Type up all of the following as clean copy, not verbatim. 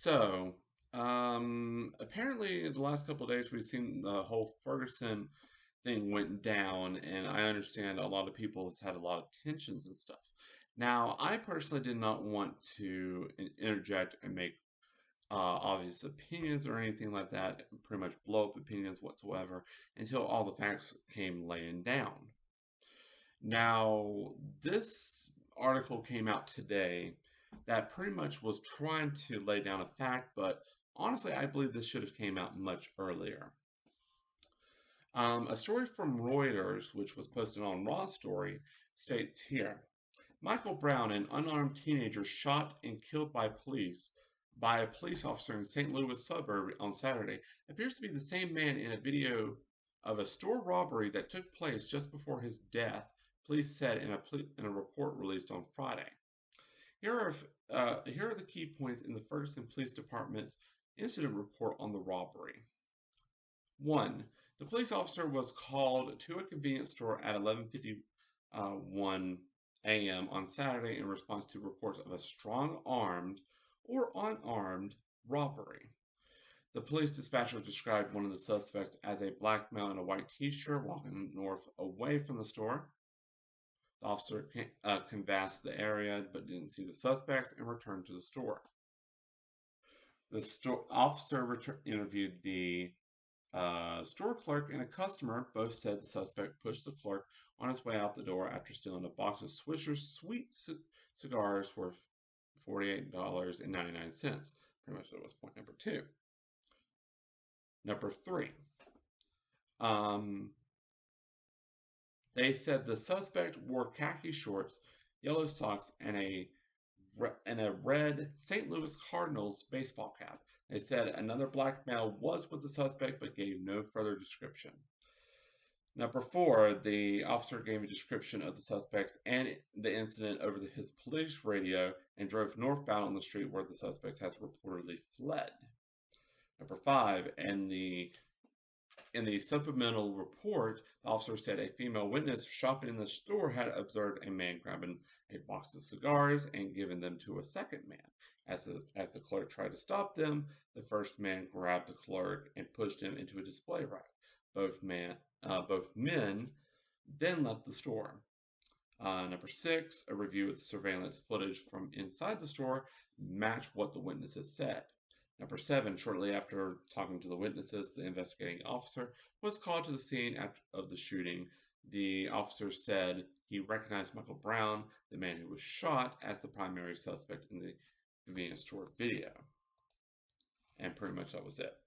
So, apparently the last couple of days we've seen the whole Ferguson thing went down, and I understand a lot of people has had a lot of tensions and stuff. Now, I personally did not want to interject and make obvious opinions or anything like that, pretty much blow up opinions whatsoever, until all the facts came laying down. Now, this article came out today that pretty much was trying to lay down a fact, but honestly, I believe this should have came out much earlier. A story from Reuters, which was posted on Raw Story, states here: Michael Brown, an unarmed teenager shot and killed by a police officer in St. Louis suburb on Saturday, appears to be the same man in a video of a store robbery that took place just before his death, police said in a report released on Friday. Here are the key points in the Ferguson Police Department's incident report on the robbery. 1. The police officer was called to a convenience store at 11:51 a.m. on Saturday in response to reports of a strong-armed or unarmed robbery. The police dispatcher described one of the suspects as a black male in a white t-shirt walking north away from the store. The officer canvassed the area but didn't see the suspects and returned to the store. The officer interviewed the store clerk and a customer. Both said the suspect pushed the clerk on his way out the door after stealing a box of Swisher's sweet cigars worth $48.99. Pretty much that was point number 2. Number 3. They said the suspect wore khaki shorts, yellow socks, and a red St. Louis Cardinals baseball cap. They said another black male was with the suspect but gave no further description. Number 4, the officer gave a description of the suspects and the incident over his police radio and drove northbound on the street where the suspect has reportedly fled. Number 5, in the supplemental report, the officer said a female witness shopping in the store had observed a man grabbing a box of cigars and giving them to a second man. As the clerk tried to stop them, the first man grabbed the clerk and pushed him into a display rack. Both men then left the store. Number 6, a review of the surveillance footage from inside the store matched what the witnesses said. Number 7, shortly after talking to the witnesses, the investigating officer was called to the scene of the shooting. The officer said he recognized Michael Brown, the man who was shot, as the primary suspect in the convenience store video. And pretty much that was it.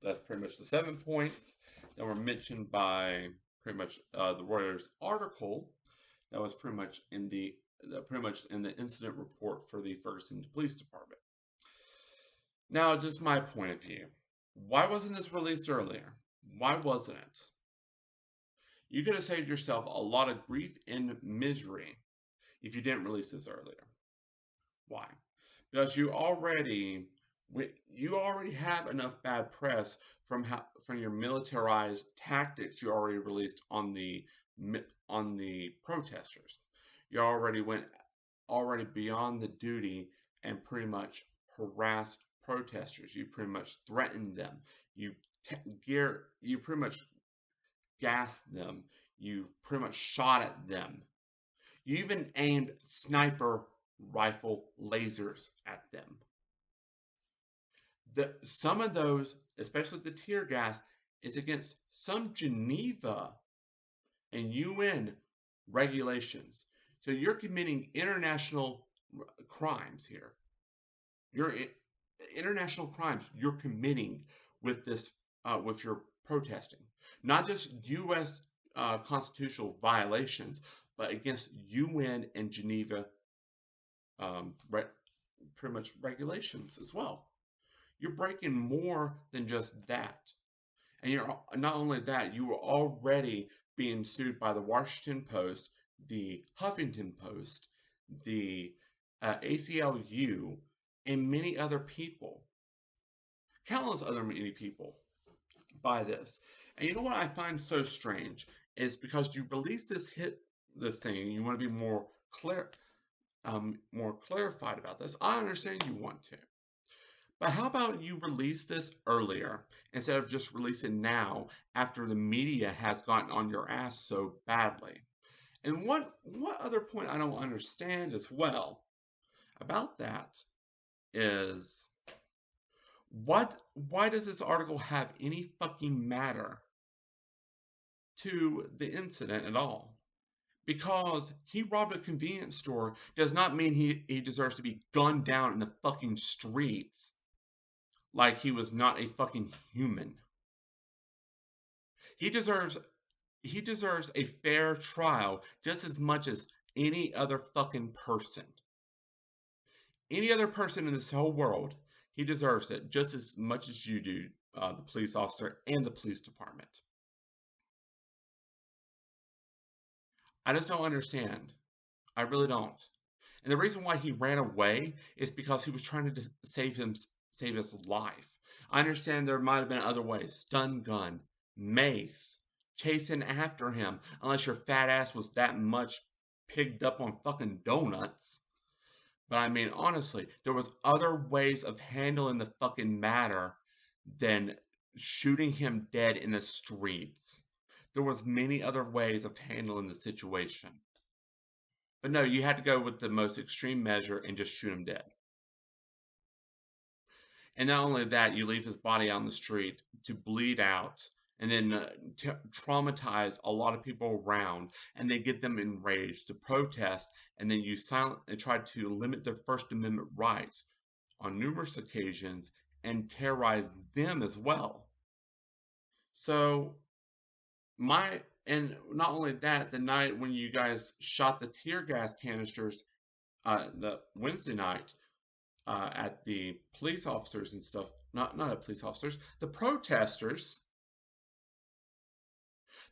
That's pretty much the 7 points that were mentioned by pretty much the Reuters article that was pretty much in the incident report for the Ferguson Police Department. Now, just my point of view. Why wasn't this released earlier? Why wasn't it? You could have saved yourself a lot of grief and misery if you didn't release this earlier. Why? Because you already have enough bad press from your militarized tactics you already released on the protesters. You already went beyond the duty and pretty much harassed protesters. You pretty much threatened them. You pretty much gassed them. You pretty much shot at them. You even aimed sniper rifle lasers at them. Some of those, especially the tear gas, is against some Geneva and UN regulations. So you're committing international crimes here. International crimes you're committing with this, with your protesting. Not just U.S. Constitutional violations, but against UN and Geneva pretty much regulations as well. You're breaking more than just that. And you're not only that, you were already being sued by the Washington Post, the Huffington Post, the ACLU, and many other people. Countless other many people by this. And you know what I find so strange is because you release this thing, you want to be more clarified about this. I understand you want to. But how about you release this earlier instead of just releasing now after the media has gotten on your ass so badly? And what other point I don't understand as well about that is why does this article have any fucking matter to the incident at all? Because he robbed a convenience store does not mean he deserves to be gunned down in the fucking streets like he was not a fucking human. He deserves he deserves a fair trial just as much as any other fucking person. Any other person in this whole world, he deserves it just as much as you do, the police officer and the police department. I just don't understand. I really don't. And the reason why he ran away is because he was trying to save his life. I understand there might have been other ways. Stun gun, mace, chasing after him, unless your fat ass was that much pigged up on fucking donuts. But I mean, honestly, there was other ways of handling the fucking matter than shooting him dead in the streets. There was many other ways of handling the situation. But no, you had to go with the most extreme measure and just shoot him dead. And not only that, you leave his body out in the street to bleed out and then traumatize a lot of people around and then get them enraged to protest. And then you try to limit their First Amendment rights on numerous occasions and terrorize them as well. So and not only that, the night when you guys shot the tear gas canisters, the Wednesday night, at the police officers and stuff, not at police officers, the protesters.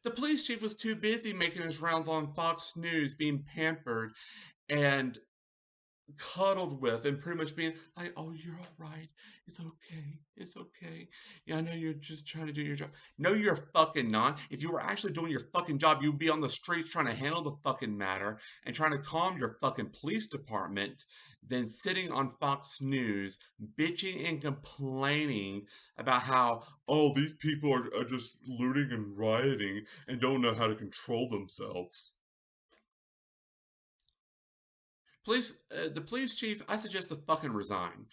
The police chief was too busy making his rounds on Fox News, being pampered and cuddled with, and pretty much being like, "Oh, you're all right. It's okay. It's okay. Yeah, I know you're just trying to do your job." No, you're fucking not. If you were actually doing your fucking job, you'd be on the streets trying to handle the fucking matter and trying to calm your fucking police department than sitting on Fox News bitching and complaining about how, oh, these people are just looting and rioting and don't know how to control themselves. The police chief, I suggest to fucking resign.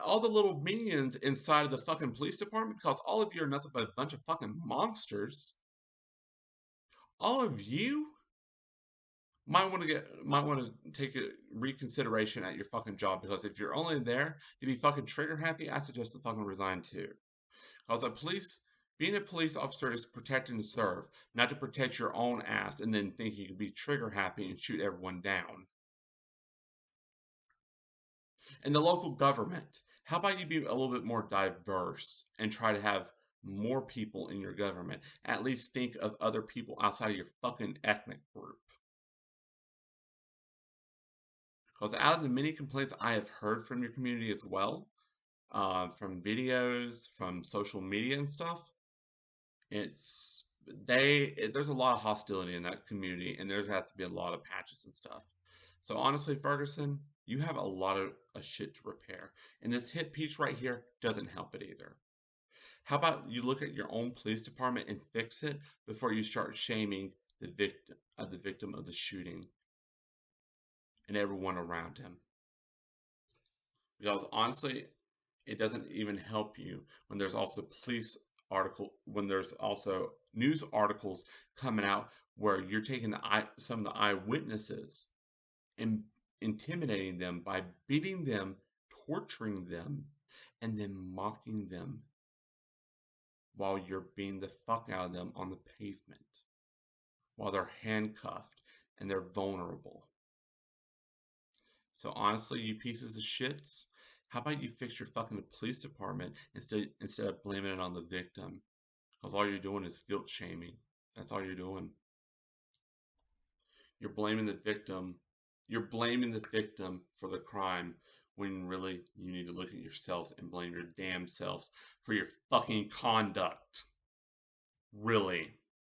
All the little minions inside of the fucking police department, because all of you are nothing but a bunch of fucking monsters. All of you might want to take a reconsideration at your fucking job, because if you're only there to be fucking trigger happy, I suggest to fucking resign too. Because being a police officer is protect and serve, not to protect your own ass and then think you can be trigger happy and shoot everyone down. And the local government, how about you be a little bit more diverse and try to have more people in your government? At least think of other people outside of your fucking ethnic group. Because out of the many complaints I have heard from your community as well, from videos, from social media and stuff, there's a lot of hostility in that community, and there has to be a lot of patches and stuff. So honestly, Ferguson, you have a lot of shit to repair, and this hit piece right here doesn't help it either. How about you look at your own police department and fix it before you start shaming the victim of the shooting and everyone around him? Because honestly, it doesn't even help you when there's also when there's also news articles coming out where you're taking some of the eyewitnesses and intimidating them by beating them, torturing them, and then mocking them while you're beating the fuck out of them on the pavement while they're handcuffed and they're vulnerable. So honestly, you pieces of shits, how about you fix your fucking police department instead of blaming it on the victim? Because all you're doing is guilt shaming. That's all you're doing. You're blaming the victim. You're blaming the victim for the crime when really you need to look at yourselves and blame your damn selves for your fucking conduct. Really.